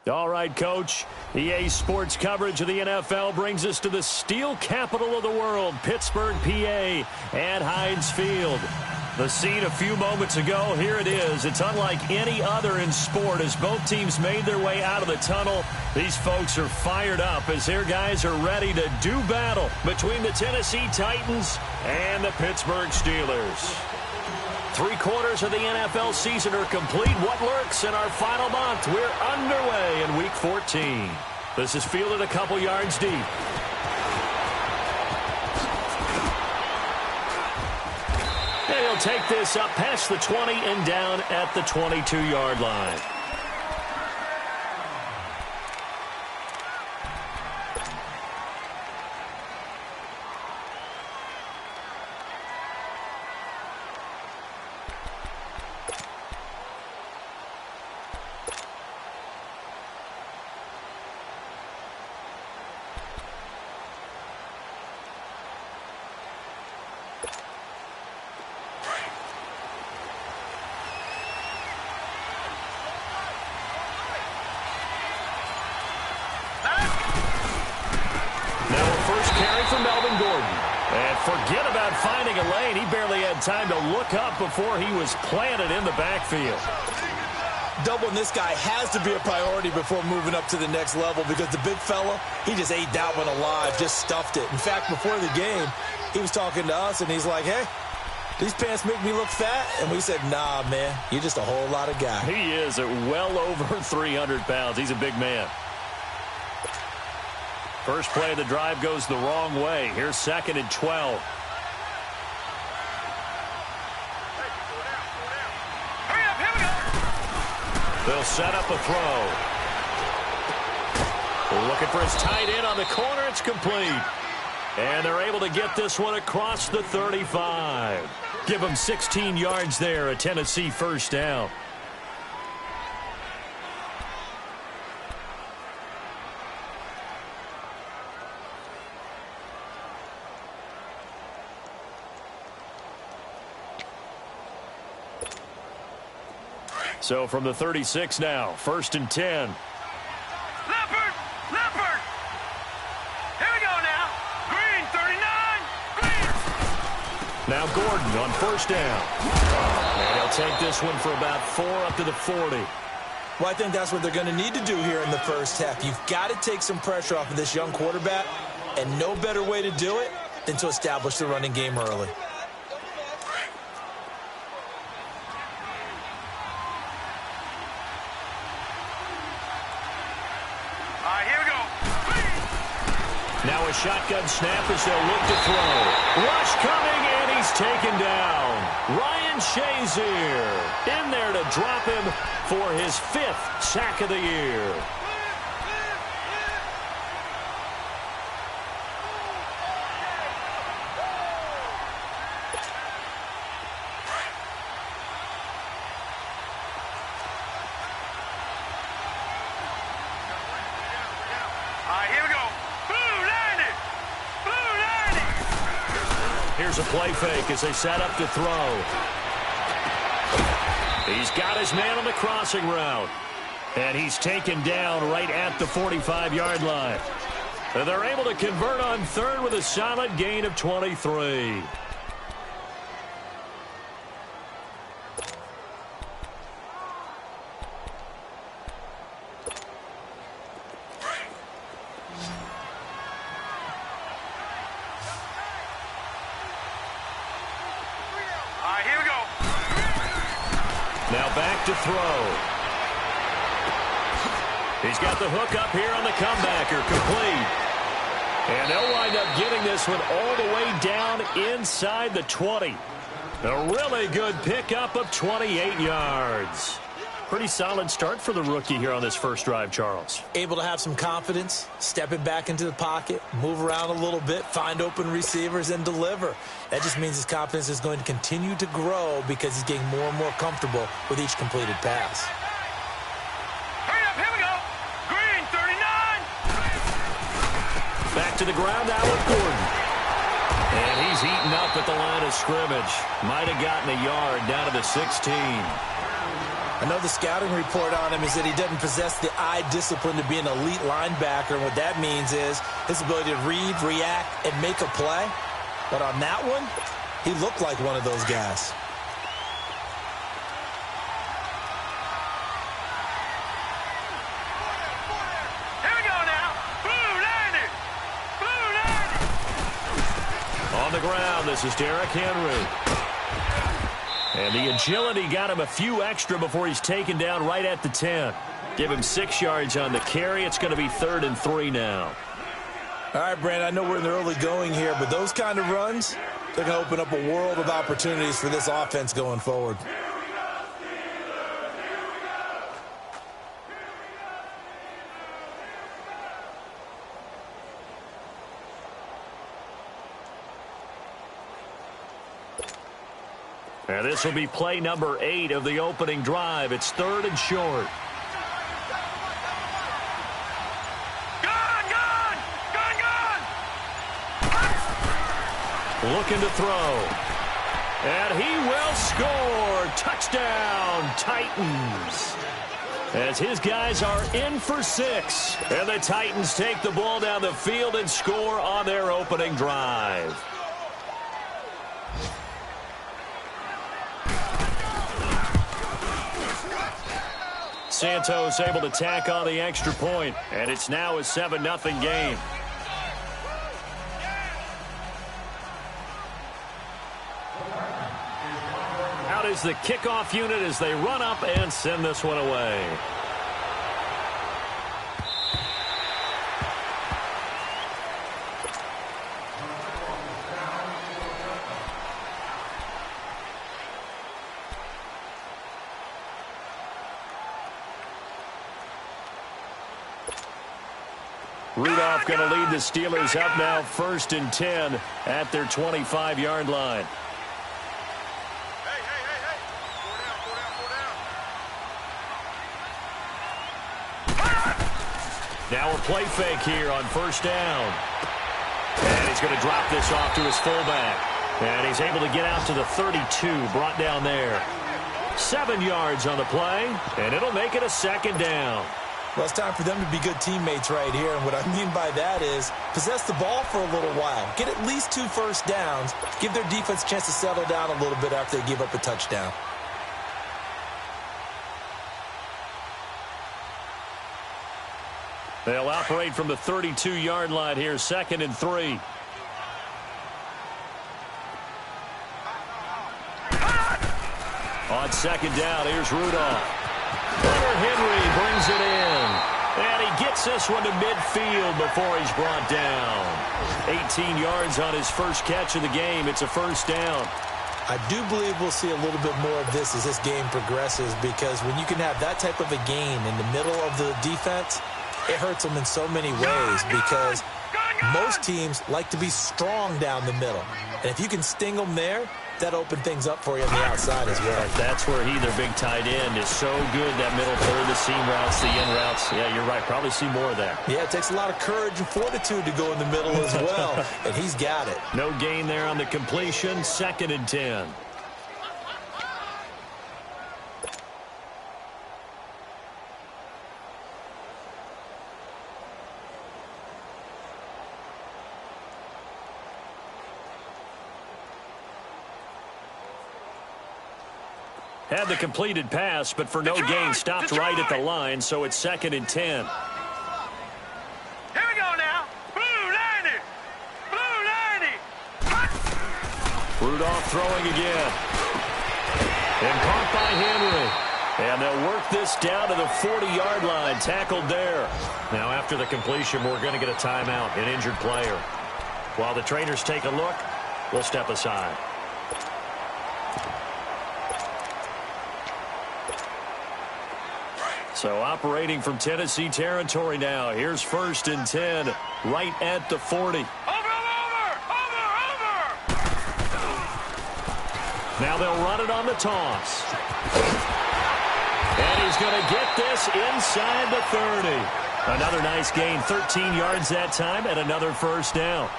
All right, Coach. EA Sports coverage of the NFL brings us to the steel capital of the world, Pittsburgh, PA, at Heinz Field. The scene a few moments ago, here it is. It's unlike any other in sport as both teams made their way out of the tunnel. These folks are fired up as their guys are ready to do battle between the Tennessee Titans and the Pittsburgh Steelers. 3/4 of the NFL season are complete. What lurks in our final month? We're underway in Week 14. This is fielded a couple yards deep. And he'll take this up past the 20 and down at the 22-yard line. Forget about finding a lane. He barely had time to look up before he was planted in the backfield. Doubling this guy has to be a priority before moving up to the next level because the big fella, he just ate that one alive, just stuffed it. In fact, before the game, he was talking to us, and he's like, hey, these pants make me look fat. And we said, nah, man, you're just a whole lot of guy. He is at well over 300 pounds. He's a big man. First play of the drive goes the wrong way. Here's 2nd and 12. They'll set up a throw. Looking for his tight end on the corner. It's complete. And they're able to get this one across the 35. Give them 16 yards there, a Tennessee first down. So from the 36 now, 1st and 10. Leopard! Leopard! Here we go now. Green, 39. Green. Now Gordon on 1st down. And he'll take this one for about 4 up to the 40. Well, I think that's what they're going to need to do here in the first half. You've got to take some pressure off of this young quarterback, and no better way to do it than to establish the running game early. Now a shotgun snap as they'll look to throw. Rush coming, and he's taken down. Ryan Shazier in there to drop him for his 5th sack of the year. Here's a play fake as they set up to throw. He's got his man on the crossing route. And he's taken down right at the 45-yard line. And they're able to convert on 3rd with a solid gain of 23. Now back to throw. He's got the hook up here on the comebacker, complete. And they'll wind up getting this one all the way down inside the 20. A really good pickup of 28 yards. Pretty solid start for the rookie here on this first drive, Charles. Able to have some confidence, step it back into the pocket, move around a little bit, find open receivers, and deliver. That just means his confidence is going to continue to grow because he's getting more and more comfortable with each completed pass. Hurry up, here we go. Green, 39. Back to the ground now with Gordon. And he's eaten up at the line of scrimmage. Might have gotten a yard down to the 16. I know the scouting report on him is that he doesn't possess the eye discipline to be an elite linebacker, and what that means is his ability to read, react, and make a play. But on that one, he looked like one of those guys. Here we go now. Blue landed. Blue landed. On the ground, this is Derrick Henry. And the agility got him a few extra before he's taken down right at the 10. Give him 6 yards on the carry. It's going to be 3rd and 3 now. All right, Brandon, I know we're in the early going here, but those kind of runs, they're going to open up a world of opportunities for this offense going forward. And this will be play number 8 of the opening drive. It's 3rd and short. Looking to throw. And he will score. Touchdown, Titans. As his guys are in for 6. And the Titans take the ball down the field and score on their opening drive. Santos able to tack on the extra point, and it's now a 7-0 game. Out is the kickoff unit as they run up and send this one away. Rudolph going to lead the Steelers up now 1st and 10 at their 25-yard line. Now a play fake here on 1st down. And he's going to drop this off to his fullback. And he's able to get out to the 32, brought down there. 7 yards on the play, and it'll make it a 2nd down. Well, it's time for them to be good teammates right here. And what I mean by that is possess the ball for a little while. Get at least 2 first downs. Give their defense a chance to settle down a little bit after they give up a touchdown. They'll operate from the 32-yard line here, 2nd and 3. On 2nd down, here's Rudolph. Hunter Henry brings it in. And he gets this one to midfield before he's brought down. 18 yards on his first catch of the game. It's a 1st down. I do believe we'll see a little bit more of this as this game progresses, because when you can have that type of a gain in the middle of the defense, it hurts them in so many ways, because most teams like to be strong down the middle. And if you can sting them there, that opened things up for you on the outside as well. That's where their big tight end, is so good. That middle third, the seam routes, the in routes. Yeah, you're right. Probably see more of that. Yeah, it takes a lot of courage and fortitude to go in the middle as well, and he's got it. No gain there on the completion. 2nd and 10. Had the completed pass, but for no gain, stopped right at the line, so it's 2nd and 10. Here we go now. Blue landed. Blue landed. Rudolph throwing again. And caught by Henry. And they'll work this down to the 40-yard line, tackled there. Now after the completion, we're going to get a timeout, an injured player. While the trainers take a look, we'll step aside. So operating from Tennessee territory now. Here's 1st and 10, right at the 40. Over. Now they'll run it on the toss. And he's going to get this inside the 30. Another nice gain, 13 yards that time, and another 1st down.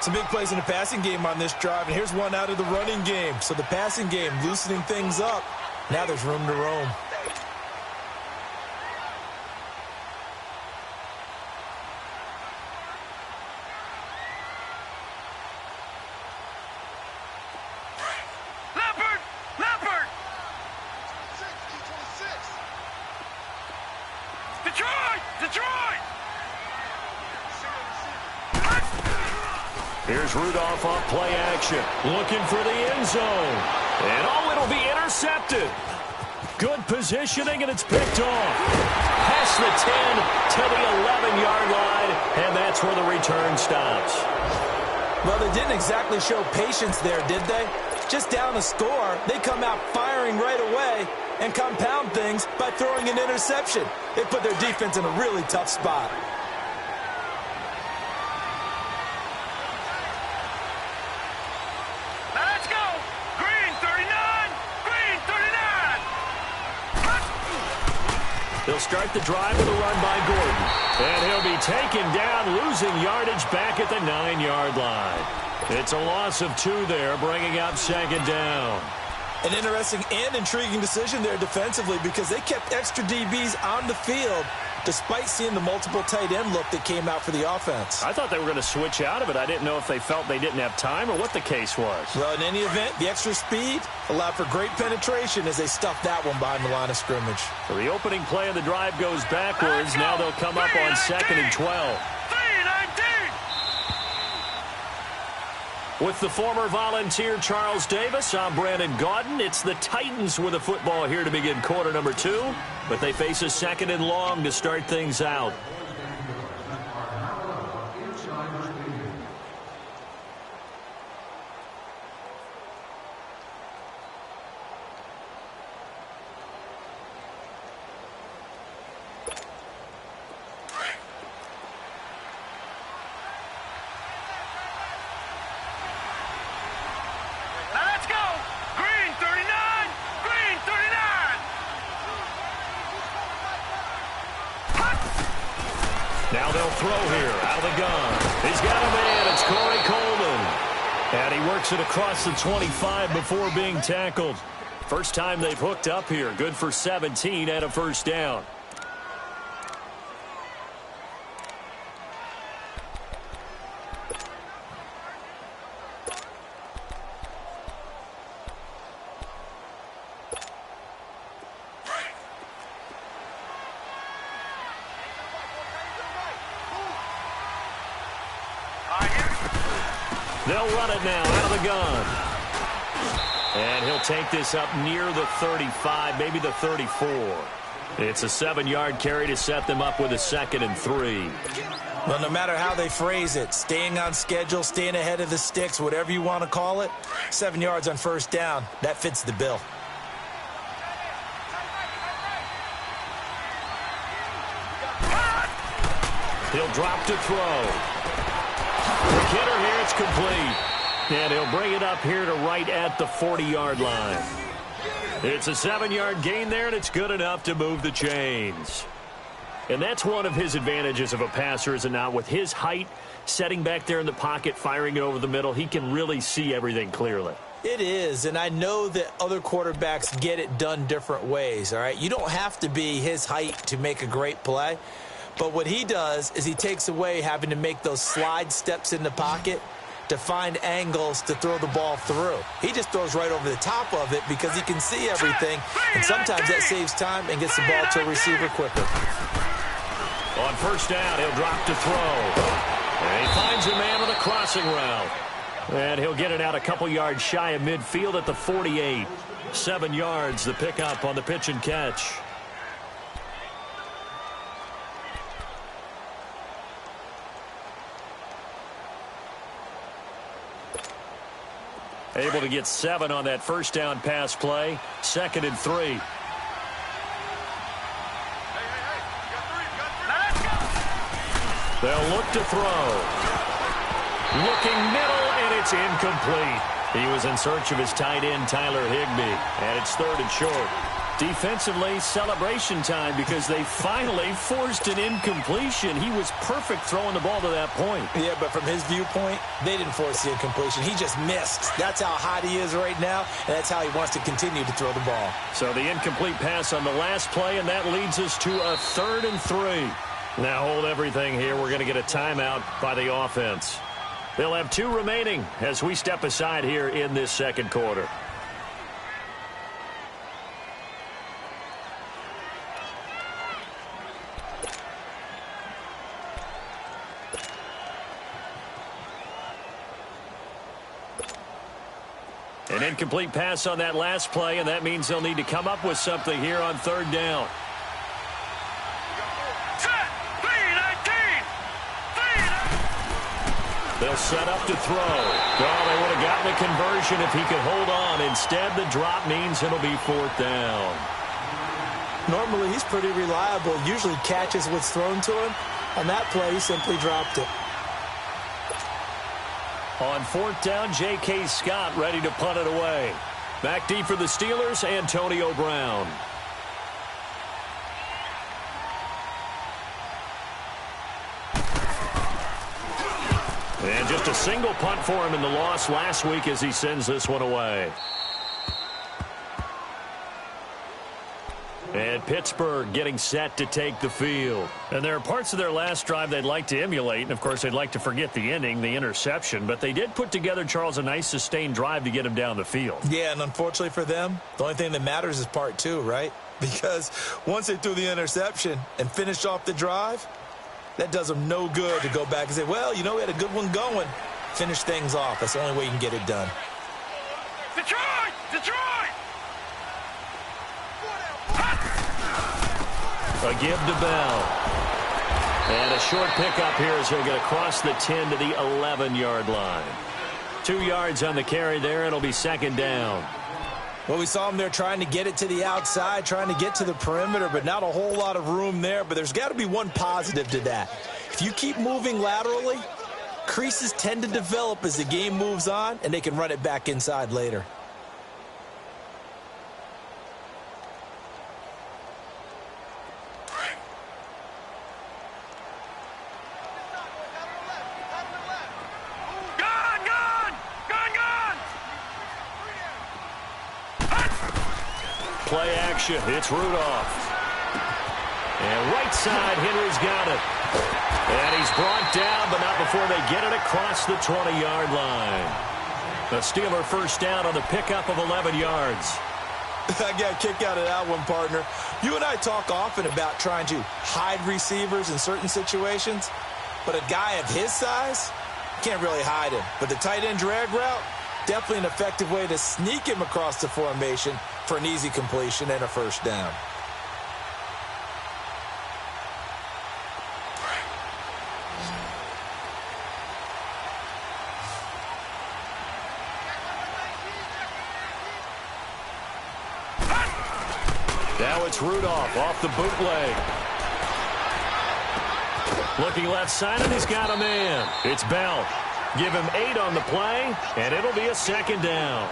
Some big plays in the passing game on this drive, and here's one out of the running game. So the passing game loosening things up. Now there's room to roam. Here's Rudolph off play action. Looking for the end zone. And it'll be intercepted. Good positioning, and it's picked off. Past the 10 to the 11-yard line, and that's where the return stops. Well, they didn't exactly show patience there, did they? Just down a score, they come out firing right away and compound things by throwing an interception. They put their defense in a really tough spot. Now let's go. Green 39. Green 39. They'll start the drive with a run by Gordon. And he'll be taken down, losing yardage back at the 9-yard line. It's a loss of 2 there, bringing up second down. An interesting and intriguing decision there defensively because they kept extra DBs on the field despite seeing the multiple tight end look that came out for the offense. I thought they were going to switch out of it. I didn't know if they felt they didn't have time or what the case was. Well, in any event, the extra speed allowed for great penetration as they stuffed that one behind the line of scrimmage. So the opening play of the drive goes backwards. Now they'll come up on 2nd and 12. With the former Volunteer Charles Davis, I'm Brandon Gaudin. It's the Titans with the football here to begin quarter number 2, but they face a 2nd and long to start things out. Now they'll throw here out of the gun. He's got a man. It's Corey Coleman. And he works it across the 25 before being tackled. First time they've hooked up here. Good for 17 and a first down. They'll run it now out of the gun. And he'll take this up near the 35, maybe the 34. It's a 7-yard carry to set them up with a 2nd and 3. Well, no matter how they phrase it, staying on schedule, staying ahead of the sticks, whatever you want to call it, 7 yards on first down, that fits the bill. He'll drop to throw. Hitter here, it's complete. And he'll bring it up here to right at the 40-yard line. It's a 7-yard gain there, and it's good enough to move the chains. And that's one of his advantages of a passer, is it not? With his height, setting back there in the pocket, firing it over the middle, he can really see everything clearly. It is, and I know that other quarterbacks get it done different ways, all right? You don't have to be his height to make a great play. But what he does is he takes away having to make those slide steps in the pocket to find angles to throw the ball through. He just throws right over the top of it because he can see everything, and sometimes that saves time and gets the ball to a receiver quicker. On first down, he'll drop to throw. And he finds a man on the crossing route. And he'll get it out a couple yards shy of midfield at the 48. 7 yards, the pickup on the pitch and catch. Able to get 7 on that first down pass play. 2nd and 3. They'll look to throw. Looking middle, and it's incomplete. He was in search of his tight end, Tyler Higbee, and it's 3rd and short. Defensively, celebration time because they finally forced an incompletion. He was perfect throwing the ball to that point. Yeah, but from his viewpoint, they didn't force the incompletion. He just missed. That's how hot he is right now, and that's how he wants to continue to throw the ball. So the incomplete pass on the last play, and that leads us to a 3rd and 3. Now hold everything here. We're going to get a timeout by the offense. They'll have 2 remaining as we step aside here in this second quarter. An incomplete pass on that last play, and that means they'll need to come up with something here on third down. They'll set up to throw. Well, they would have gotten a conversion if he could hold on. Instead, the drop means it'll be fourth down. Normally, he's pretty reliable. Usually catches what's thrown to him. On that play, he simply dropped it. On fourth down, J.K. Scott ready to punt it away. Back deep for the Steelers, Antonio Brown. And just a single punt for him in the loss last week as he sends this one away. And Pittsburgh getting set to take the field. And there are parts of their last drive they'd like to emulate. And, of course, they'd like to forget the ending, the interception. But they did put together, Charles, a nice sustained drive to get him down the field. Yeah, and unfortunately for them, the only thing that matters is part two, right? Because once they threw the interception and finished off the drive, that does them no good to go back and say, well, you know, we had a good one going. Finish things off. That's the only way you can get it done. Detroit! Detroit! A give to Bell. And a short pickup here as he'll get across the 10 to the 11-yard line. 2 yards on the carry there. It'll be second down. Well, we saw him there trying to get it to the outside, trying to get to the perimeter, but not a whole lot of room there. But there's got to be one positive to that. If you keep moving laterally, creases tend to develop as the game moves on, and they can run it back inside later. Play action. It's Rudolph. And right side, Henry's got it. And he's brought down, but not before they get it across the 20-yard line. The Steeler first down on the pickup of 11 yards. I got a kick out of that one, partner. You and I talk often about trying to hide receivers in certain situations, but a guy of his size can't really hide him. But the tight end drag route, definitely an effective way to sneak him across the formation for an easy completion and a first down. Now it's Rudolph off the bootleg. Looking left side, and he's got a man. It's Bell. Give him 8 on the play, and it'll be a second down.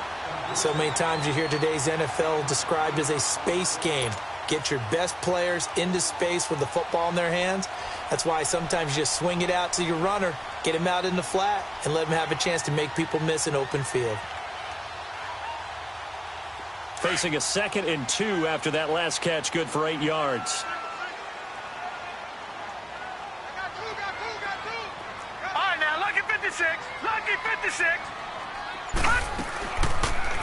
So many times you hear today's NFL described as a space game. Get your best players into space with the football in their hands. That's why sometimes you just swing it out to your runner, get him out in the flat, and let him have a chance to make people miss an open field. Facing a 2nd and 2 after that last catch, good for 8 yards. All right, now, lucky 56. Lucky 56.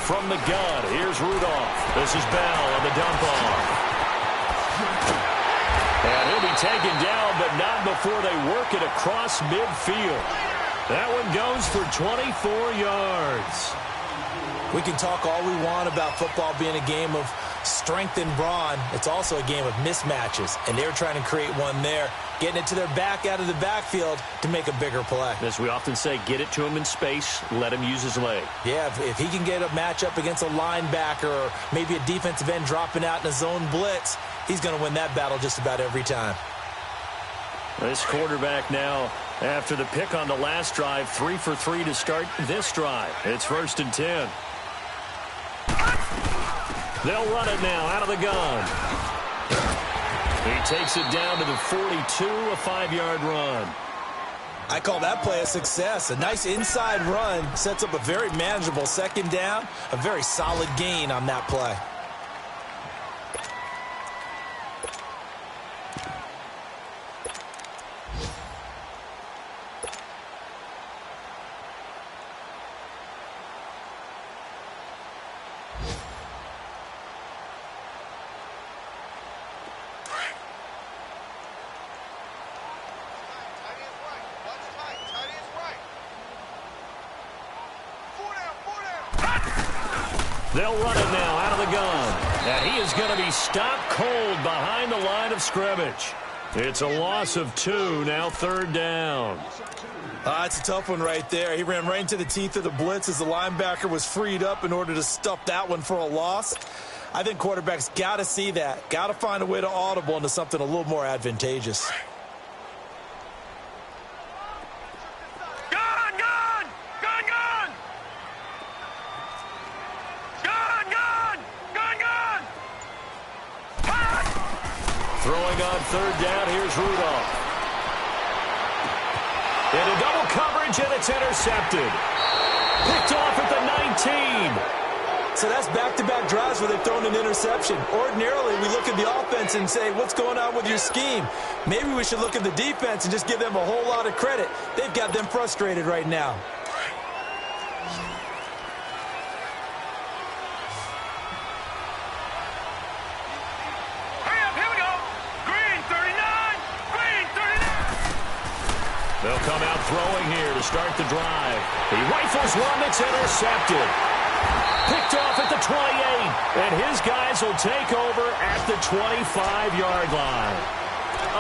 From the gun, here's Rudolph. This is Bell on the dump off. And he'll be taken down, but not before they work it across midfield. That one goes for 24 yards. We can talk all we want about football being a game of strength and brawn. It's also a game of mismatches, and they're trying to create one there, getting it to their back out of the backfield to make a bigger play. As we often say, get it to him in space, let him use his leg. Yeah, if he can get a matchup against a linebacker or maybe a defensive end dropping out in a zone blitz, he's going to win that battle just about every time. This quarterback now, after the pick on the last drive, 3 for 3 to start this drive. It's 1st and 10. They'll run it now out of the gun. He takes it down to the 42, a 5-yard run. I call that play a success. A nice inside run sets up a very manageable second down, a very solid gain on that play. They'll run it now out of the gun. And he is going to be stopped cold behind the line of scrimmage. It's a loss of 2, now 3rd down. It's a tough one right there. He ran right into the teeth of the blitz as the linebacker was freed up in order to stuff that one for a loss. I think quarterbacks got to see that. Got to find a way to audible into something a little more advantageous. Throwing on 3rd down, here's Rudolph. Into double coverage, and it's intercepted. Picked off at the 19. So that's back-to-back drives where they've thrown an interception. Ordinarily, we look at the offense and say, what's going on with your scheme? Maybe we should look at the defense and just give them a whole lot of credit. They've got them frustrated right now. They'll come out throwing here to start the drive. He rifles one that's intercepted. Picked off at the 28. And his guys will take over at the 25-yard line.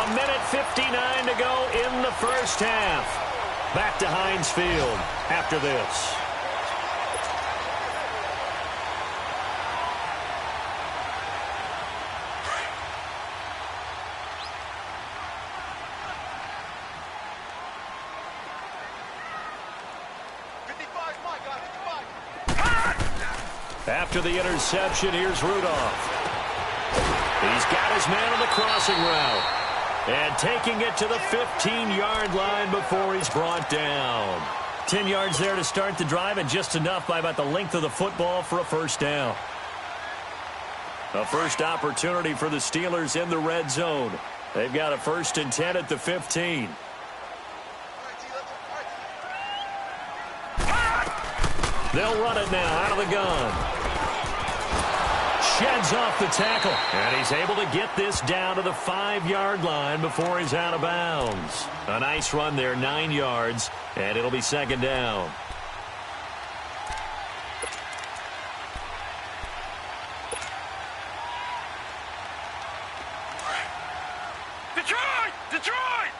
1:59 to go in the first half. Back to Heinz Field after this. After the interception, here's Rudolph. He's got his man on the crossing route. And taking it to the 15-yard line before he's brought down. 10 yards there to start the drive, and just enough by about the length of the football for a first down. A first opportunity for the Steelers in the red zone. They've got a 1st and 10 at the 15. They'll run it now out of the gun. Sheds off the tackle. And he's able to get this down to the 5-yard line before he's out of bounds. A nice run there, 9 yards, and it'll be 2nd down. Detroit! Detroit!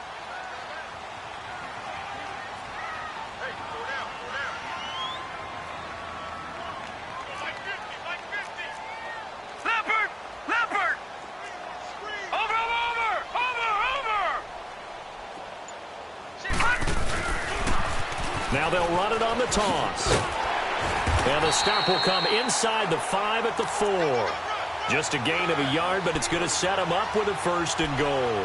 Now they'll run it on the toss. And the stop will come inside the 5 at the 4. Just a gain of a yard, but it's going to set them up with a 1st and goal.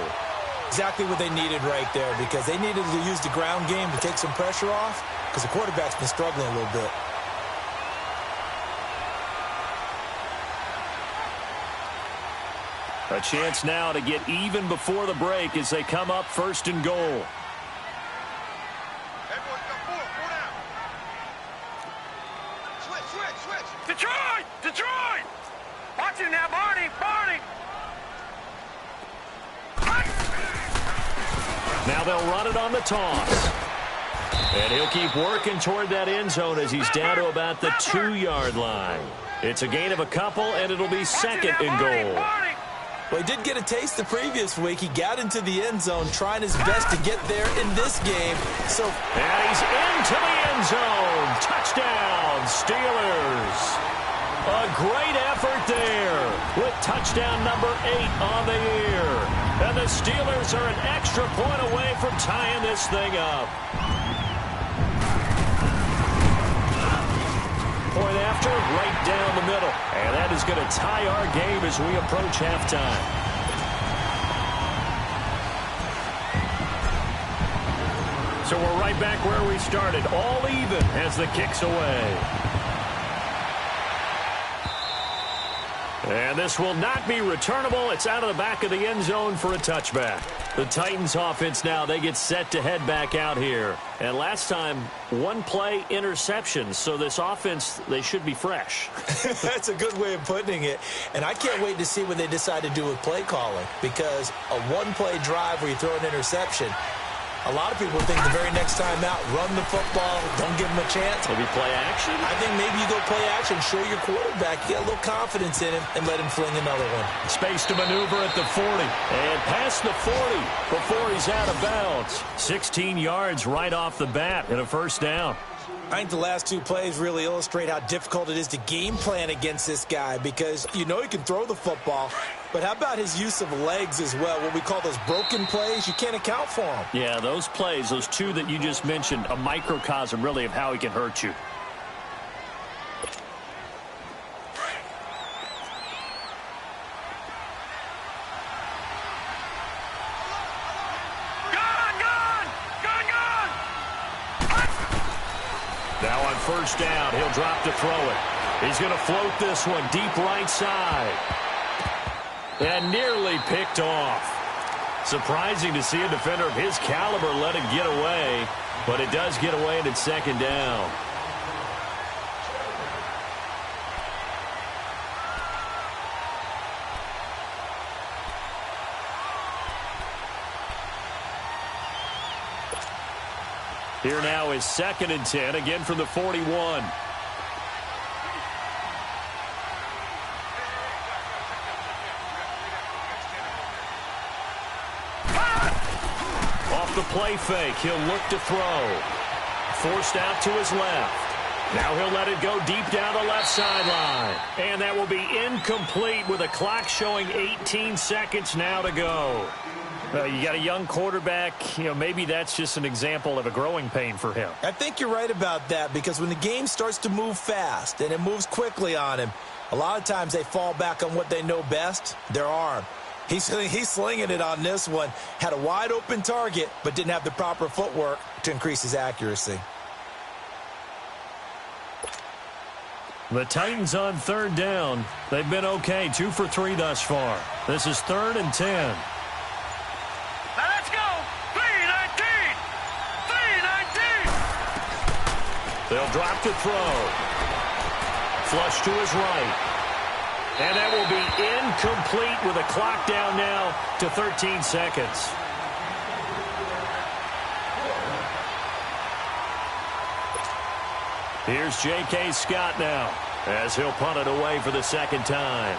Exactly what they needed right there, because they needed to use the ground game to take some pressure off, because the quarterback's been struggling a little bit. A chance now to get even before the break as they come up 1st and goal. Detroit! Detroit! Watch it now, Barney! Barney! Now they'll run it on the toss. And he'll keep working toward that end zone as he's down to about the 2-yard line. It's a gain of a couple, and it'll be 2nd and goal. Well, he did get a taste the previous week. He got into the end zone, trying his best to get there in this game. And he's into the end zone. Touchdown, Steelers. A great effort there with touchdown number 8 on the year. And the Steelers are an extra point away from tying this thing up. Point after, right down the middle. And that is going to tie our game as we approach halftime. So we're right back where we started, all even as the kick's away. And this will not be returnable. It's out of the back of the end zone for a touchback. The Titans offense now, they get set to head back out here. And last time, 1-play interception. So this offense, they should be fresh. That's a good way of putting it. And I can't wait to see what they decide to do with play calling. Because a 1-play drive where you throw an interception, A lot of people think the very next time out, run the football, don't give him a chance. Maybe play action? I think maybe you go play action, show your quarterback, get a little confidence in him, and let him fling another one. Space to maneuver at the 40. And past the 40 before he's out of bounds. 16 yards right off the bat and a first down. I think the last two plays really illustrate how difficult it is to game plan against this guy because you know he can throw the football, but how about his use of legs as well? What we call those broken plays, you can't account for them. Yeah, those plays, those two that you just mentioned, a microcosm really of how he can hurt you. Now on first down, he'll drop to throw it. He's going to float this one deep right side. And nearly picked off. Surprising to see a defender of his caliber let it get away, but it does get away and it's second down. Here now is 2nd and 10, again from the 41. Off the play fake, he'll look to throw. Forced out to his left. Now he'll let it go deep down the left sideline. And that will be incomplete with a clock showing 18 seconds now to go. You got a young quarterback, maybe that's just an example of a growing pain for him. I think you're right about that because when the game starts to move fast and it moves quickly on him, a lot of times they fall back on what they know best, their arm. He's slinging it on this one. Had a wide open target, but didn't have the proper footwork to increase his accuracy. The Titans on 3rd down. They've been okay, 2 for 3 thus far. This is 3rd and 10. They'll drop to throw. Flush to his right. And that will be incomplete with a clock down now to 13 seconds. Here's J.K. Scott now as he'll punt it away for the second time.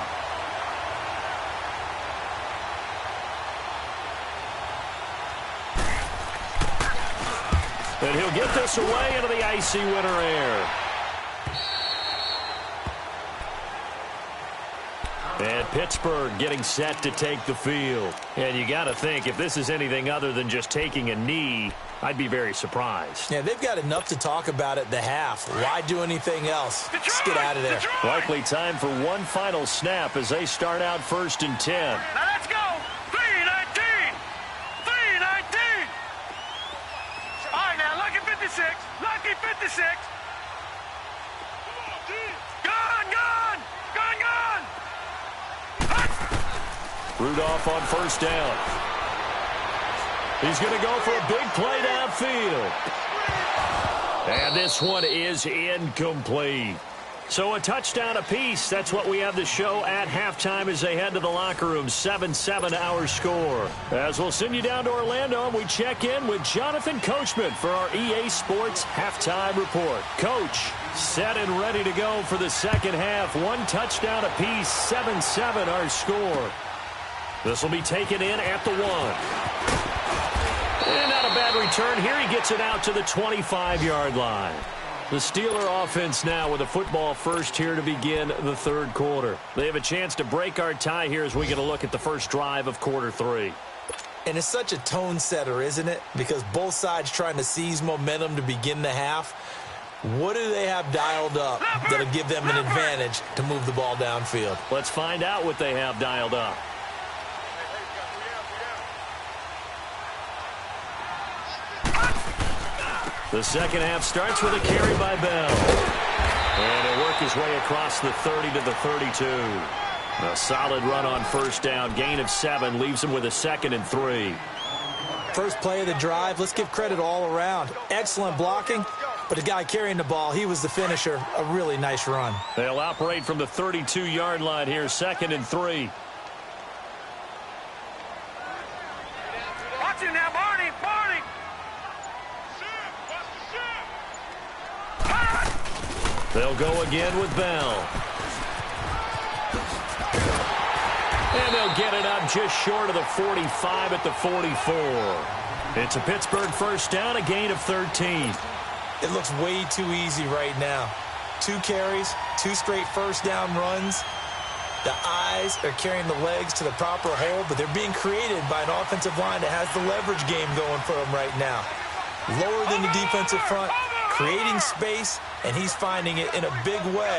And he'll get this away into the icy winter air. And Pittsburgh getting set to take the field. And you got to think, if this is anything other than just taking a knee, I'd be very surprised. Yeah, they've got enough to talk about at the half. Why do anything else? Just get out of there. Likely time for one final snap as they start out 1st and 10. Now let's go. 3-19. 3-19. All right, now, lucky 56. Lucky 56. Gone. Rudolph on first down. He's going to go for a big play downfield. And this one is incomplete. So a touchdown apiece. That's what we have to show at halftime as they head to the locker room. 7-7 our score. As we'll send you down to Orlando, and we check in with Jonathan Coachman for our EA Sports Halftime Report. Coach, set and ready to go for the second half. One touchdown apiece. 7-7 our score. This will be taken in at the 1. And not a bad return. Here he gets it out to the 25-yard line. The Steeler offense now with a football first here to begin the third quarter. They have a chance to break our tie here as we get a look at the first drive of quarter 3. And it's such a tone setter, isn't it? Because both sides trying to seize momentum to begin the half. What do they have dialed up that'll give them an advantage to move the ball downfield? Let's find out what they have dialed up. The second half starts with a carry by Bell. And he'll work his way across the 30 to the 32. A solid run on first down. Gain of 7 leaves him with a 2nd and 3. First play of the drive, let's give credit all around. Excellent blocking, but the guy carrying the ball, he was the finisher. A really nice run. They'll operate from the 32-yard line here. 2nd and 3. Watch it now, Barney. They'll go again with Bell. And they'll get it up just short of the 45 at the 44. It's a Pittsburgh first down, a gain of 13. It looks way too easy right now. 2 carries, 2 straight first down runs. The eyes are carrying the legs to the proper hole, but they're being created by an offensive line that has the leverage game going for them right now. Lower than the defensive front, creating space, and he's finding it in a big way.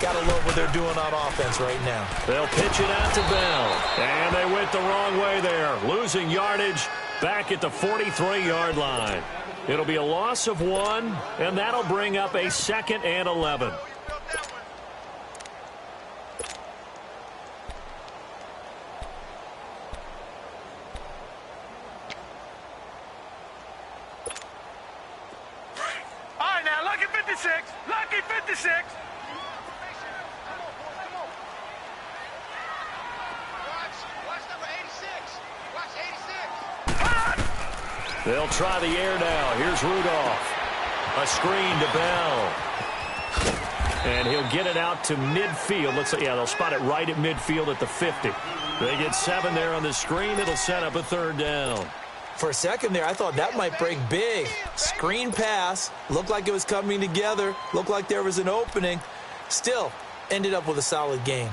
Got to love what they're doing on offense right now. They'll pitch it out to Bell. And they went the wrong way there, losing yardage back at the 43-yard line. It'll be a loss of 1, and that'll bring up a 2nd and 11. All right, now, lucky 56. Lucky 56. Watch number 86. Watch 86. They'll try the air now. Here's Rudolph. A screen to Bell. And he'll get it out to midfield. They'll spot it right at midfield at the 50. They get 7 there on the screen. It'll set up a 3rd down. For a second there, I thought that might break big. Screen pass. Looked like it was coming together. Looked like there was an opening. Still, ended up with a solid game.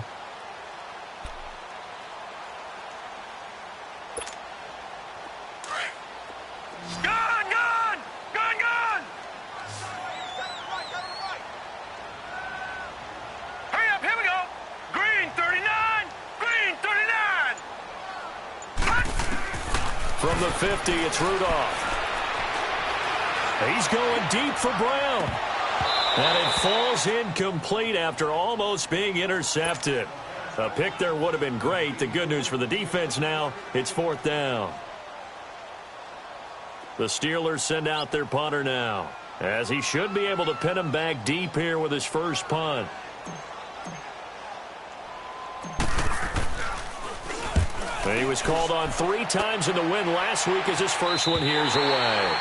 From the 50, it's Rudolph. He's going deep for Brown. And it falls incomplete after almost being intercepted. A pick there would have been great. The good news for the defense now, it's 4th down. The Steelers send out their punter now, as he should be able to pin him back deep here with his first punt. He was called on 3 times in the win last week as his first one here's away.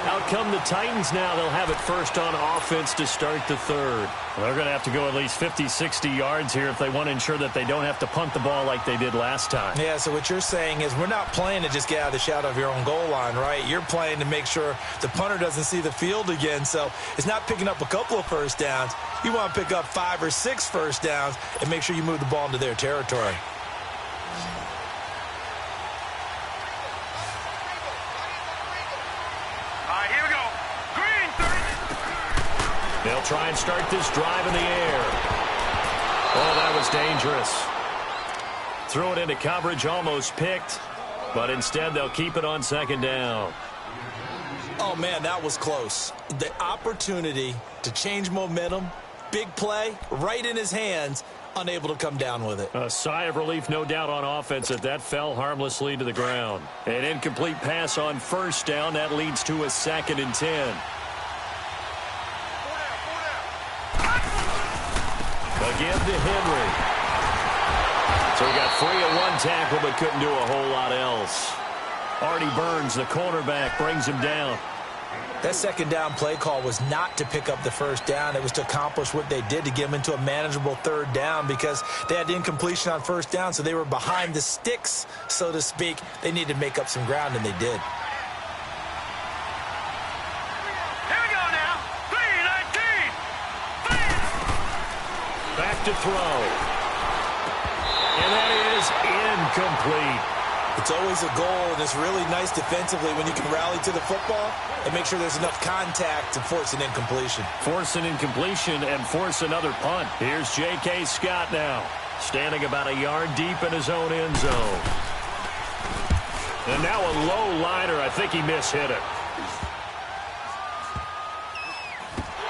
Out come the Titans now. They'll have it first on offense to start the 3rd. They're going to have to go at least 50, 60 yards here if they want to ensure that they don't have to punt the ball like they did last time. Yeah, so what you're saying is we're not playing to just get out of the shadow of your own goal line, right? You're playing to make sure the punter doesn't see the field again. So it's not picking up a couple of first downs. You want to pick up 5 or 6 first downs and make sure you move the ball into their territory. They'll try and start this drive in the air. Oh, that was dangerous. Threw it into coverage, almost picked, but instead they'll keep it on 2nd down. Oh, man, that was close. The opportunity to change momentum, big play, right in his hands, unable to come down with it. A sigh of relief, no doubt, on offense that fell harmlessly to the ground. An incomplete pass on 1st down. That leads to a 2nd and 10. Again to Henry. So he got free of 1 tackle but couldn't do a whole lot else. Artie Burns, the cornerback, brings him down. That 2nd down play call was not to pick up the first down. It was to accomplish what they did, to get them into a manageable 3rd down, because they had incompletion on 1st down, so they were behind the sticks, so to speak. They needed to make up some ground, and they did. Back to throw. And that is incomplete. It's always a goal, and it's really nice defensively when you can rally to the football and make sure there's enough contact to force an incompletion. Force an incompletion and force another punt. Here's J.K. Scott now, standing about a yard deep in his own end zone. And now a low liner. I think he mishit it.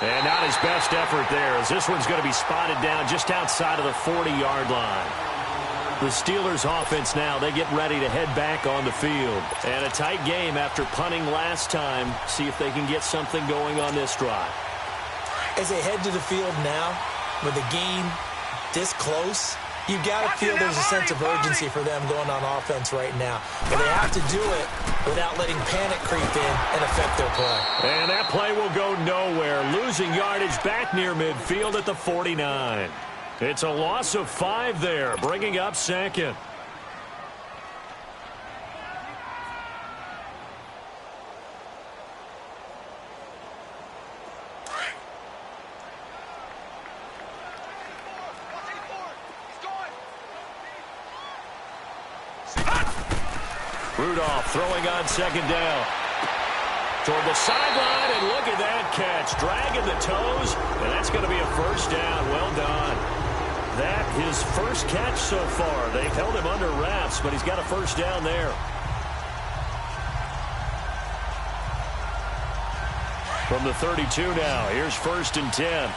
And not his best effort there, as this one's going to be spotted down just outside of the 40-yard line. The Steelers offense now, they get ready to head back on the field. And a tight game after punting last time. See if they can get something going on this drive. As they head to the field now, with the game this close, you've got to feel there's a sense of urgency for them going on offense right now. But they have to do it without letting panic creep in and affect their play. And that play will go nowhere, losing yardage back near midfield at the 49. It's a loss of 5 there, bringing up second. Rudolph throwing on second down. Toward the sideline, and look at that catch. Dragging the toes, and that's going to be a first down. Well done. That his first catch so far. They've held him under wraps, but he's got a first down there. From the 32 now, here's 1st and 10.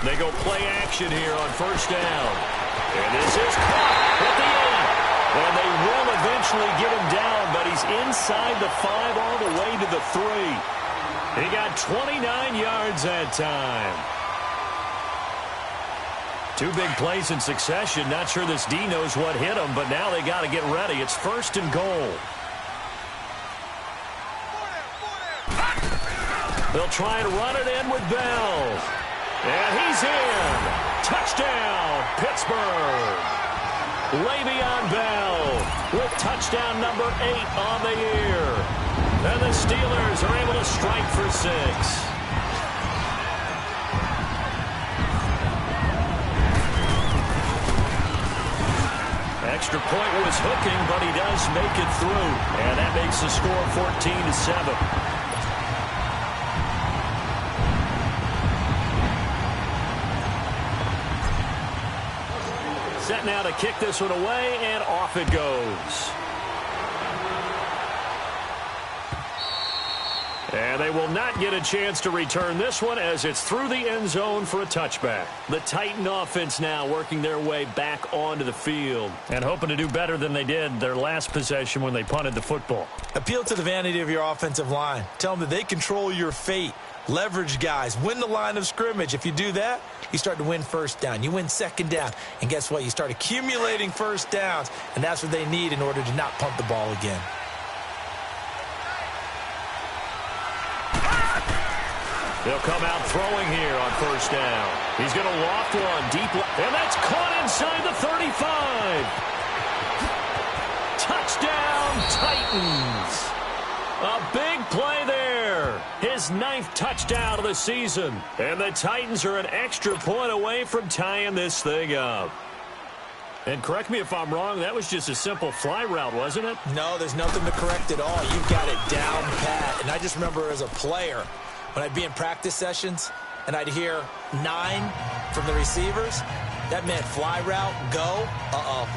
They go play action here on first down. And this is caught at the 8. And they will eventually get him down, but he's inside the 5 all the way to the 3. He got 29 yards that time. 2 big plays in succession. Not sure this D knows what hit him, but now they got to get ready. It's 1st and goal. They'll try and run it in with Bell. And he's in. Touchdown, Pittsburgh. Le'Veon Bell with touchdown number 8 on the year. And the Steelers are able to strike for 6. Extra point was hooking, but he does make it through. And that makes the score 14-7. Set now to kick this one away, and off it goes. And they will not get a chance to return this one as it's through the end zone for a touchback. The Titan offense now working their way back onto the field and hoping to do better than they did their last possession when they punted the football. Appeal to the vanity of your offensive line. Tell them that they control your fate. Leverage guys. Win the line of scrimmage. If you do that, you start to win first down. You win second down. And guess what? You start accumulating first downs. And that's what they need in order to not punt the ball again. They'll come out throwing here on first down. He's going to loft one deep. And that's caught inside the 35. Touchdown, Titans. A big play there. His 9th touchdown of the season. And the Titans are an extra point away from tying this thing up. And correct me if I'm wrong, that was just a simple fly route, wasn't it? No, there's nothing to correct at all. You've got it down pat. And I just remember as a player, when I'd be in practice sessions and I'd hear 9 from the receivers, that meant fly route, go,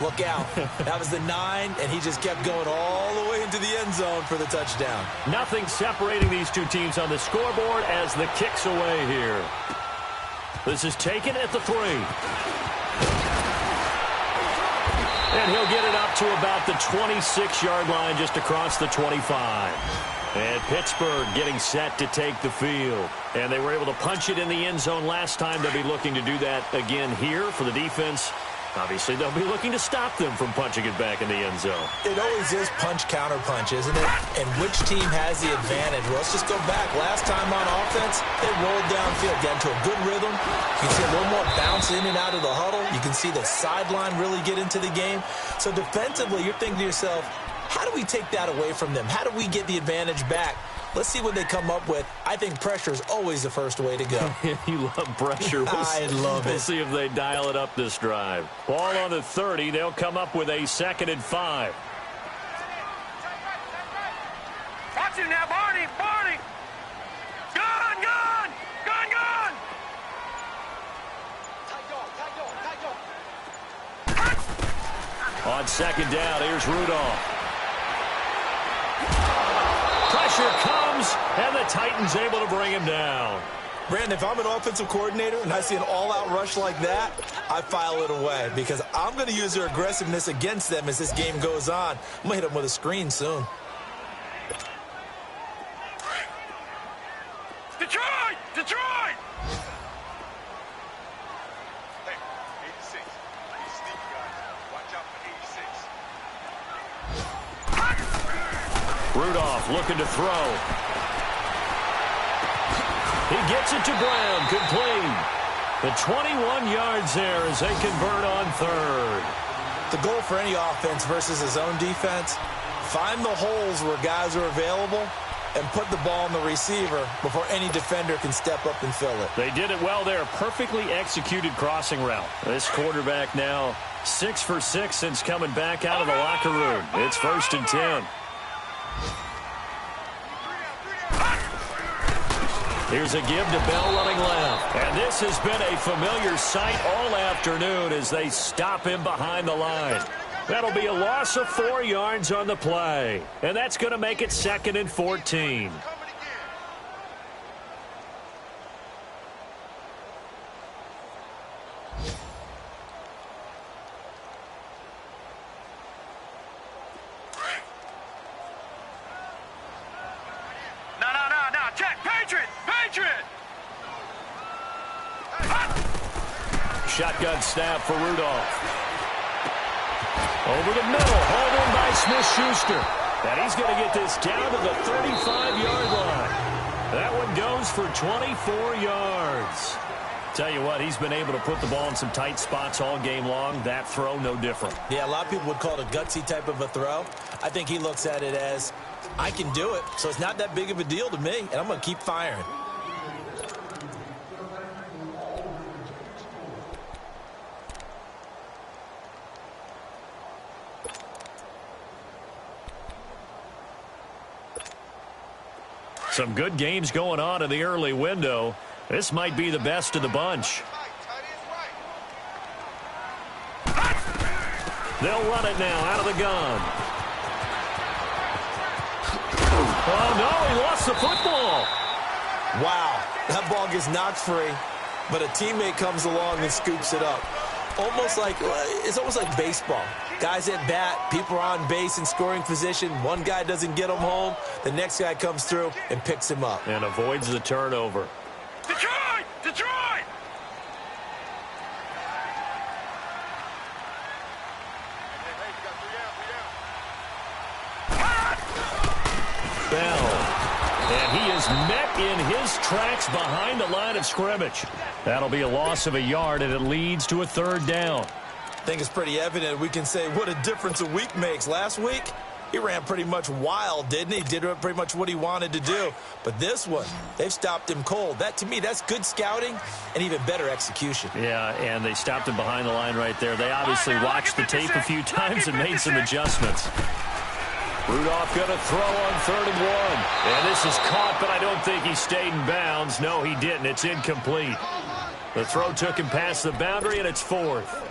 look out. That was the 9, and he just kept going all the way into the end zone for the touchdown. Nothing separating these two teams on the scoreboard as the kick's away here. This is taken at the 3. And he'll get it up to about the 26-yard line just across the 25. And Pittsburgh getting set to take the field. And they were able to punch it in the end zone last time. They'll be looking to do that again here for the defense. Obviously, they'll be looking to stop them from punching it back in the end zone. It always is punch-counter-punch, isn't it? And which team has the advantage? Well, let's just go back. Last time on offense, they rolled downfield, got into a good rhythm. You can see a little more bounce in and out of the huddle. You can see the sideline really get into the game. So defensively, you're thinking to yourself, how do we take that away from them? How do we get the advantage back? Let's see what they come up with. I think pressure is always the first way to go. You love pressure. I love it. We'll see if they dial it up this drive. Ball on the 30. They'll come up with a 2nd and 5. Watch him now, Barney. Barney. Gun, gun. Gun, gun. On 2nd down, here's Rudolph. Pressure comes, and the Titans able to bring him down. Brandon, if I'm an offensive coordinator and I see an all-out rush like that, I file it away because I'm going to use their aggressiveness against them as this game goes on. I'm going to hit them with a screen soon. Detroit! Detroit! Rudolph looking to throw. He gets it to Brown, complete. The 21 yards there as they convert on third. The goal for any offense versus his own defense, find the holes where guys are available and put the ball on the receiver before any defender can step up and fill it. They did it well there. Perfectly executed crossing route. This quarterback now 6 for 6 since coming back out of the locker room. It's 1st and 10. Here's a give to Bell running left. And this has been a familiar sight all afternoon as they stop him behind the line. That'll be a loss of 4 yards on the play. And that's going to make it 2nd and 14. No. Check. Patriot. Shotgun snap for Rudolph. Over the middle, hauled in by Smith-Schuster. And he's going to get this down to the 35-yard line. That one goes for 24 yards. Tell you what, he's been able to put the ball in some tight spots all game long. That throw, no different. Yeah, a lot of people would call it a gutsy type of a throw. I think he looks at it as, I can do it, so it's not that big of a deal to me, and I'm going to keep firing. Some good games going on in the early window. This might be the best of the bunch. They'll run it now out of the gun. Oh, no, he lost the football. Wow, that ball gets knocked free, but a teammate comes along and scoops it up. It's almost like baseball. Guys at bat, people are on base in scoring position. One guy doesn't get him home. The next guy comes through and picks him up. And avoids the turnover. Detroit! Bell. And he is met in his tracks behind the line of scrimmage. That'll be a loss of a yard, and it leads to a 3rd down. I think it's pretty evident we can say what a difference a week makes. Last week, he ran pretty much wild, didn't he? Did pretty much what he wanted to do. But this one, they've stopped him cold. That, to me, that's good scouting and even better execution. Yeah, and they stopped him behind the line right there. They obviously watched the tape a few times and made some adjustments. Rudolph going to throw on 3rd and 1. And this is caught, but I don't think he stayed in bounds. No, he didn't. It's incomplete. The throw took him past the boundary, and it's 4th.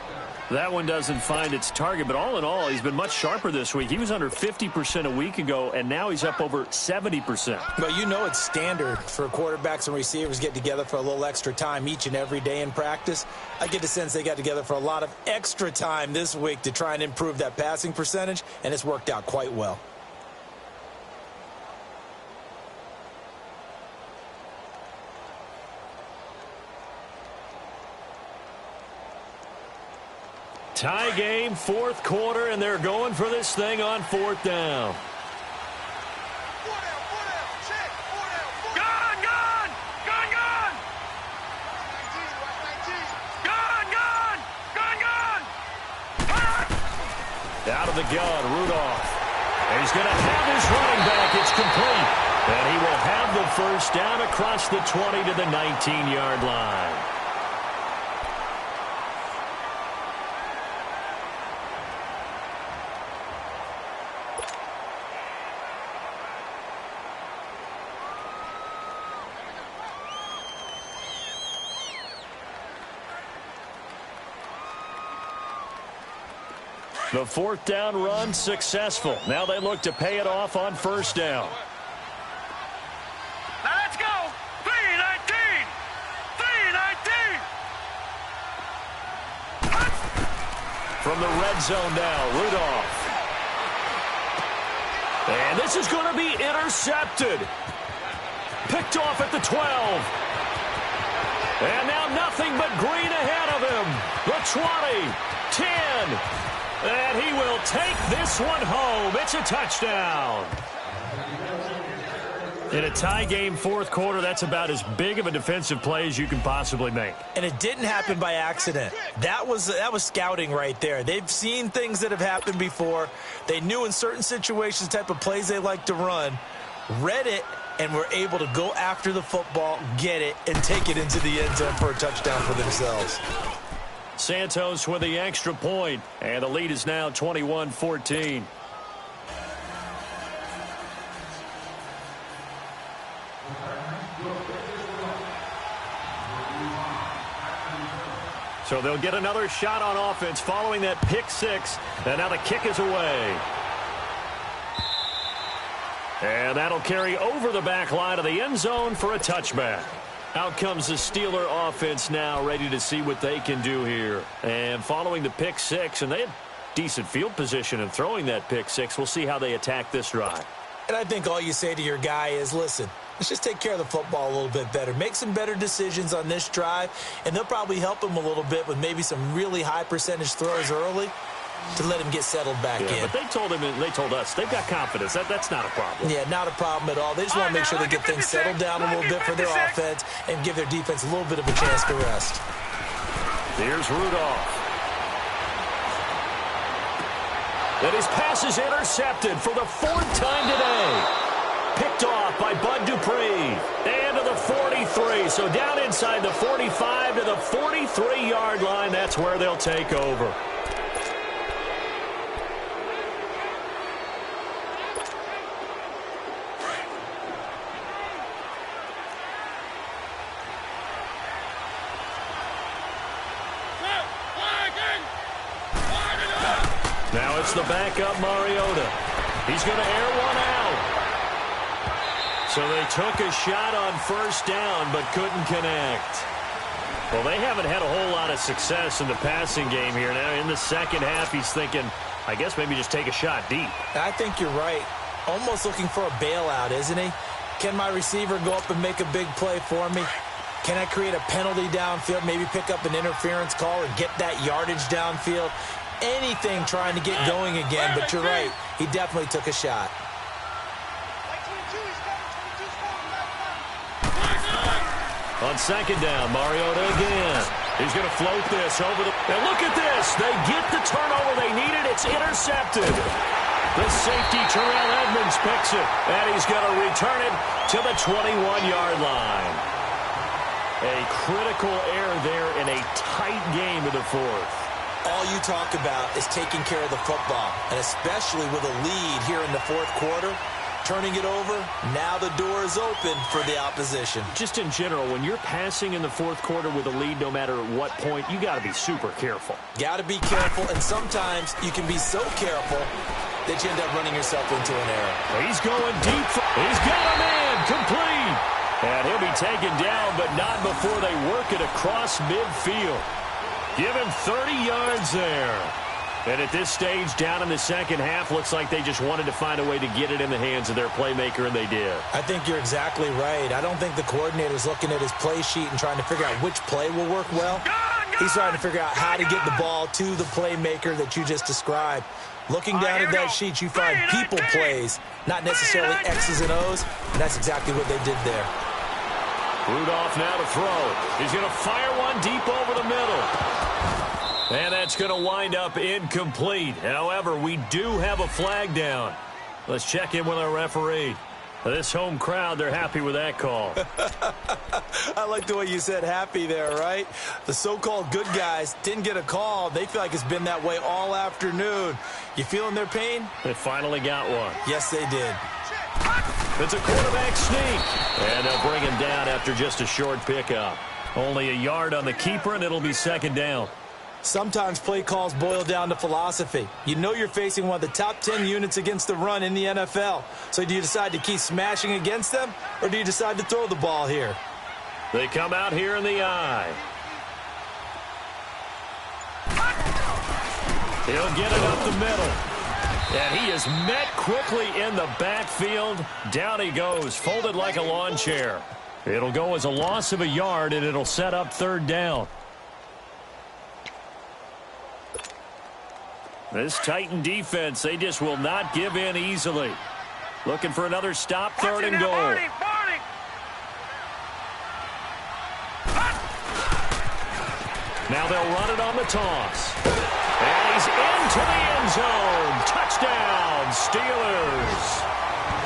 That one doesn't find its target, but all in all, he's been much sharper this week. He was under 50% a week ago, and now he's up over 70%. But you know it's standard for quarterbacks and receivers get together for a little extra time each and every day in practice. I get the sense they got together for a lot of extra time this week to try and improve that passing percentage, and it's worked out quite well. Tie game, 4th quarter, and they're going for this thing on 4th down. Out of the gun, Rudolph. And he's going to have his running back. It's complete. And he will have the 1st down across the 20 to the 19-yard line. The 4th down run successful. Now they look to pay it off on 1st down. Now let's go. 3-19. From the red zone now, Rudolph. And this is going to be intercepted. Picked off at the 12. And now nothing but green ahead of him. The 20, 10. And he will take this one home. It's a touchdown. In a tie game fourth quarter, that's about as big of a defensive play as you can possibly make. And it didn't happen by accident. That was scouting right there. They've seen things that have happened before. They knew in certain situations the type of plays they like to run, read it, and were able to go after the football, get it, and take it into the end zone for a touchdown for themselves. Santos with the extra point, and the lead is now 21-14. So they'll get another shot on offense following that pick six, and now the kick is away. And that'll carry over the back line of the end zone for a touchback. Out comes the Steeler offense now, ready to see what they can do here. And following the pick six, and they had decent field position in throwing that pick six. We'll see how they attack this drive. And I think all you say to your guy is, listen, let's just take care of the football a little bit better. Make some better decisions on this drive, and they'll probably help him a little bit with maybe some really high percentage throws early to let him get settled back in. But they told him, and they told us, they've got confidence. That's not a problem. Yeah, not a problem at all. They just want to make sure they get things settled down a little bit for their offense and give their defense a little bit of a chance to rest. Here's Rudolph. And his pass is intercepted for the fourth time today. Picked off by Bud Dupree. And to the 43. So down inside the 45 to the 43-yard line. That's where they'll take over. Now it's the backup Mariota. He's going to air one out. So they took a shot on first down but couldn't connect. Well, they haven't had a whole lot of success in the passing game here. Now in the second half, he's thinking, I guess maybe just take a shot deep. I think you're right. Almost looking for a bailout, isn't he? Can my receiver go up and make a big play for me? Can I create a penalty downfield, maybe pick up an interference call or get that yardage downfield? Anything trying to get going again, but you're right. He definitely took a shot. On second down, Mariota again. He's going to float this over the... And look at this. They get the turnover they needed. It's intercepted. The safety, Terrell Edmonds, picks it. And he's going to return it to the 21-yard line. A critical error there in a tight game in the fourth. All you talk about is taking care of the football, and especially with a lead here in the fourth quarter, turning it over, now the door is open for the opposition. Just in general, when you're passing in the fourth quarter with a lead, no matter what point, you got to be super careful. Got to be careful, and sometimes you can be so careful that you end up running yourself into an error. He's going deep. He's got a man complete. And he'll be taken down, but not before they work it across midfield. Give him 30 yards there. And at this stage, down in the second half, looks like they just wanted to find a way to get it in the hands of their playmaker, and they did. I think you're exactly right. I don't think the coordinator's looking at his play sheet and trying to figure out which play will work well. He's trying to figure out how to get the ball to the playmaker that you just described. Looking down at that sheet, you find people plays, not necessarily X's and O's, and that's exactly what they did there. Rudolph now to throw. He's going to fire one deep over the middle. And that's going to wind up incomplete. However, we do have a flag down. Let's check in with our referee. This home crowd, they're happy with that call. I like the way you said happy there, right? The so-called good guys didn't get a call. They feel like it's been that way all afternoon. You feeling their pain? They finally got one. Yes, they did. It's a quarterback sneak. And they'll bring him down after just a short pickup. Only a yard on the keeper, and it'll be second down. Sometimes play calls boil down to philosophy. You know you're facing one of the top 10 units against the run in the NFL. So do you decide to keep smashing against them, or do you decide to throw the ball here? They come out here in the eye. He'll get it up the middle. And he is met quickly in the backfield. Down he goes, folded like a lawn chair. It'll go as a loss of a yard, and it'll set up third down. This Titan defense, they just will not give in easily. Looking for another stop, third and goal. Barney. Now they'll run it on the toss. And he's into the end zone. Touchdown, Steelers.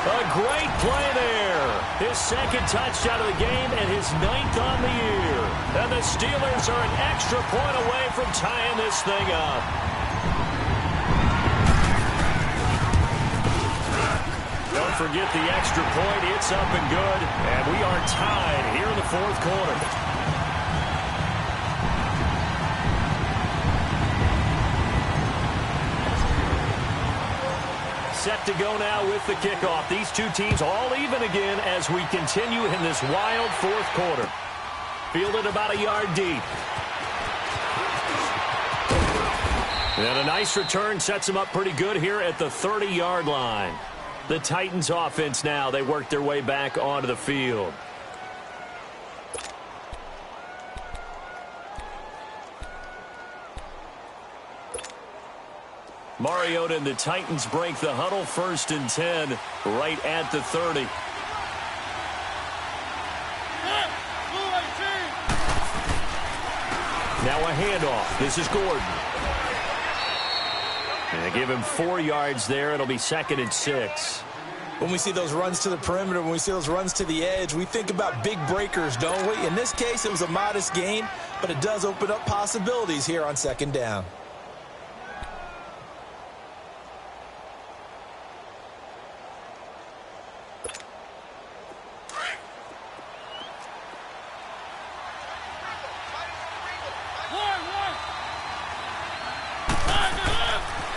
A great play there. His second touchdown of the game and his 9th on the year. And the Steelers are an extra point away from tying this thing up. Don't forget the extra point. It's up and good. And we are tied here in the fourth quarter. Set to go now with the kickoff. These two teams all even again as we continue in this wild fourth quarter. Fielded about a yard deep. And a nice return sets them up pretty good here at the 30-yard line. The Titans offense now, they work their way back onto the field. Mariota and the Titans break the huddle, 1st and 10, right at the 30. Now a handoff. This is Gordon. And they give him 4 yards there. It'll be 2nd and 6. When we see those runs to the perimeter, when we see those runs to the edge, we think about big breakers, don't we? In this case, it was a modest gain, but it does open up possibilities here on 2nd down.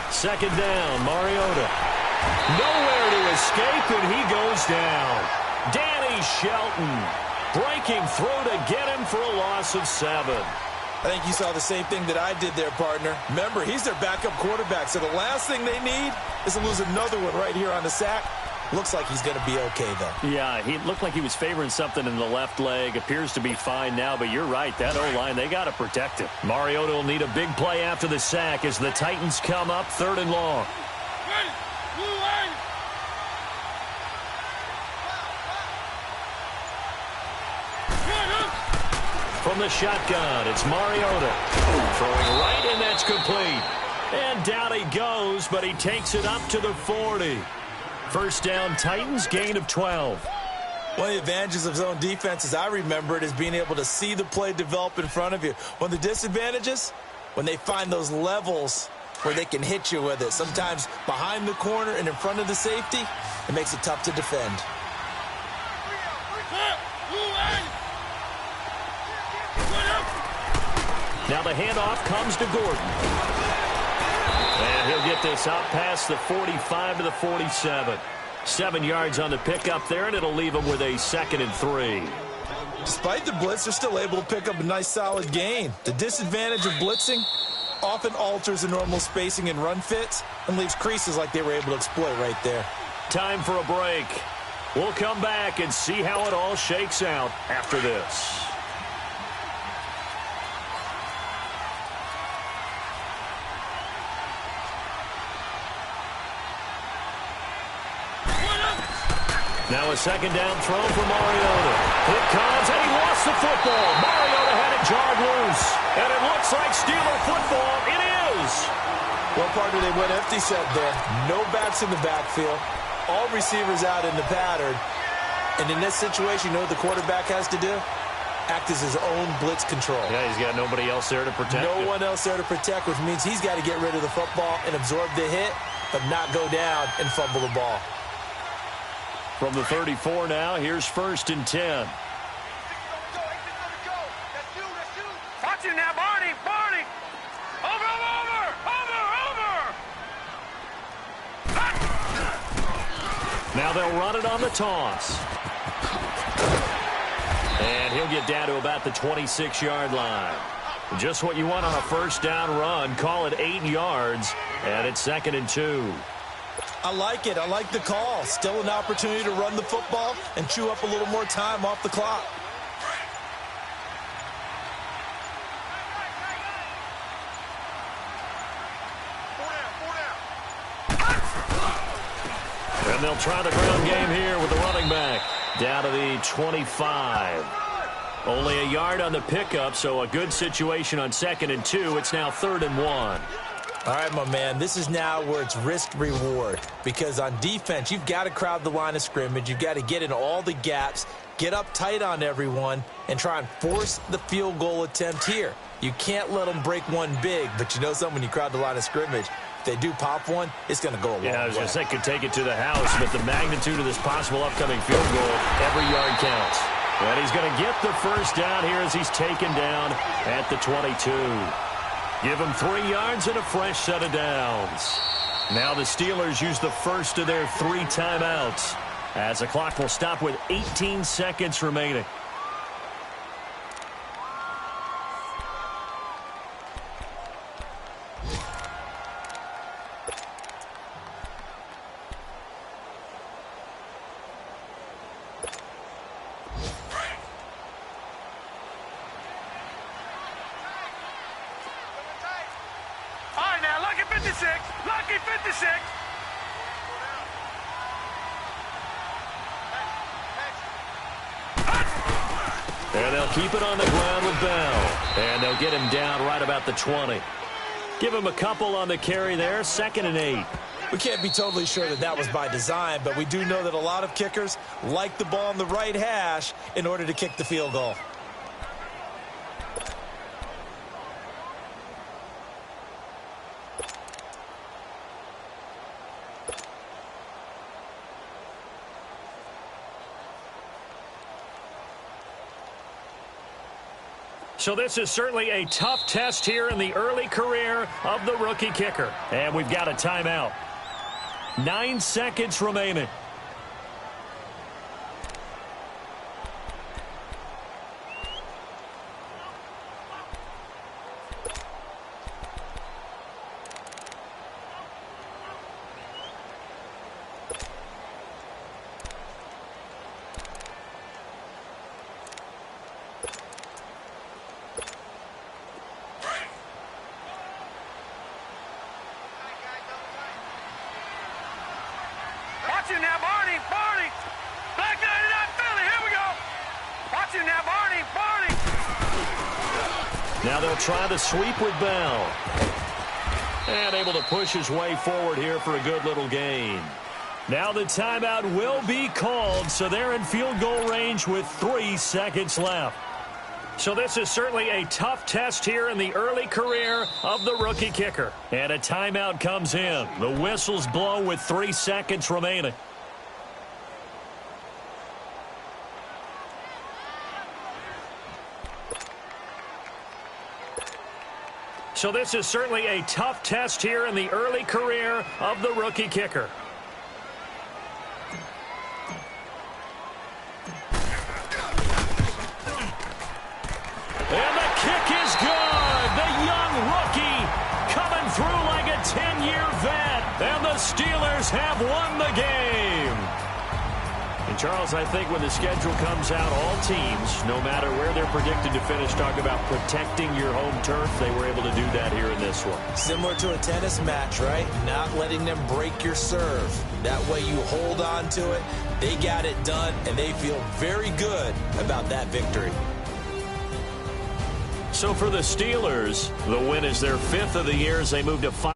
Second down, Mariota. Nowhere to escape, and he goes down. Danny Shelton breaking through to get him for a loss of 7. I think you saw the same thing that I did there, partner. Remember, he's their backup quarterback, so the last thing they need is to lose another one right here on the sack. Looks like he's going to be okay, though. Yeah, he looked like he was favoring something in the left leg. Appears to be fine now, but you're right. That O-line, they got to protect him. Mariota will need a big play after the sack as the Titans come up 3rd and long. From the shotgun, it's Mariota. Throwing right, and that's complete. And down he goes, but he takes it up to the 40. First down, Titans, gain of 12. One of the advantages of zone defense, as I remember it, is being able to see the play develop in front of you. One of the disadvantages, when they find those levels where they can hit you with it. Sometimes behind the corner and in front of the safety, it makes it tough to defend. Now the handoff comes to Gordon. And he'll get this out past the 45 to the 47. 7 yards on the pickup there, and it'll leave him with a 2nd and 3. Despite the blitz, they're still able to pick up a nice, solid gain. The disadvantage of blitzing often alters the normal spacing and run fits and leaves creases like they were able to exploit right there. Time for a break. We'll come back and see how it all shakes out after this. Now a 2nd down throw for Mariota. It comes, and he lost the football. Mariota had it jarred loose. And it looks like Steeler football. It is. Well, partner, they went empty set there. No backs in the backfield. All receivers out in the pattern. And in this situation, you know what the quarterback has to do? Act as his own blitz control. Yeah, he's got nobody else there to protect him. No one else there to protect, which means he's got to get rid of the football and absorb the hit, but not go down and fumble the ball. From the 34 now, here's 1st and 10. Watch him now, Barney. Over. Now they'll run it on the toss. And he'll get down to about the 26-yard line. Just what you want on a 1st down run. Call it 8 yards, and it's 2nd and 2. I like it. I like the call. Still an opportunity to run the football and chew up a little more time off the clock. And they'll try the ground game here with the running back. Down to the 25. Only a yard on the pickup, so a good situation on 2nd and 2. It's now 3rd and 1. All right, my man, this is now where it's risk-reward. Because on defense, you've got to crowd the line of scrimmage. You've got to get in all the gaps, get up tight on everyone, and try and force the field goal attempt here. You can't let them break one big, but you know something, when you crowd the line of scrimmage, if they do pop one, it's going to go a long way. Yeah, I was going to say could take it to the house, but the magnitude of this possible upcoming field goal, every yard counts. And he's going to get the first down here as he's taken down at the 22. Give him 3 yards and a fresh set of downs. Now the Steelers use the first of their 3 timeouts as the clock will stop with 18 seconds remaining. Lucky 56. And they'll keep it on the ground with Bell. And they'll get him down right about the 20. Give him a couple on the carry there. 2nd and 8. We can't be totally sure that that was by design, but we do know that a lot of kickers like the ball on the right hash in order to kick the field goal. So this is certainly a tough test here in the early career of the rookie kicker. And we've got a timeout. 9 seconds remaining. Watch him now, Barney. Barney. Black 99 Philly. Here we go. Watch him now, Barney. Barney. Now they'll try the sweep with Bell. And able to push his way forward here for a good little gain. Now the timeout will be called, so they're in field goal range with 3 seconds left. So this is certainly a tough test here in the early career of the rookie kicker. And a timeout comes in. The whistle's blow with 3 seconds remaining. So this is certainly a tough test here in the early career of the rookie kicker. And the kick is good. The young rookie coming through like a 10-year vet. And the Steelers have won the game. And, Charles, I think when the schedule comes out, all teams, no matter where they're predicted to finish, talk about protecting your home turf. They were able to do that here in this one. Similar to a tennis match, right? Not letting them break your serve. That way you hold on to it. They got it done, and they feel very good about that victory. So for the Steelers, the win is their 5th of the year as they move to 5.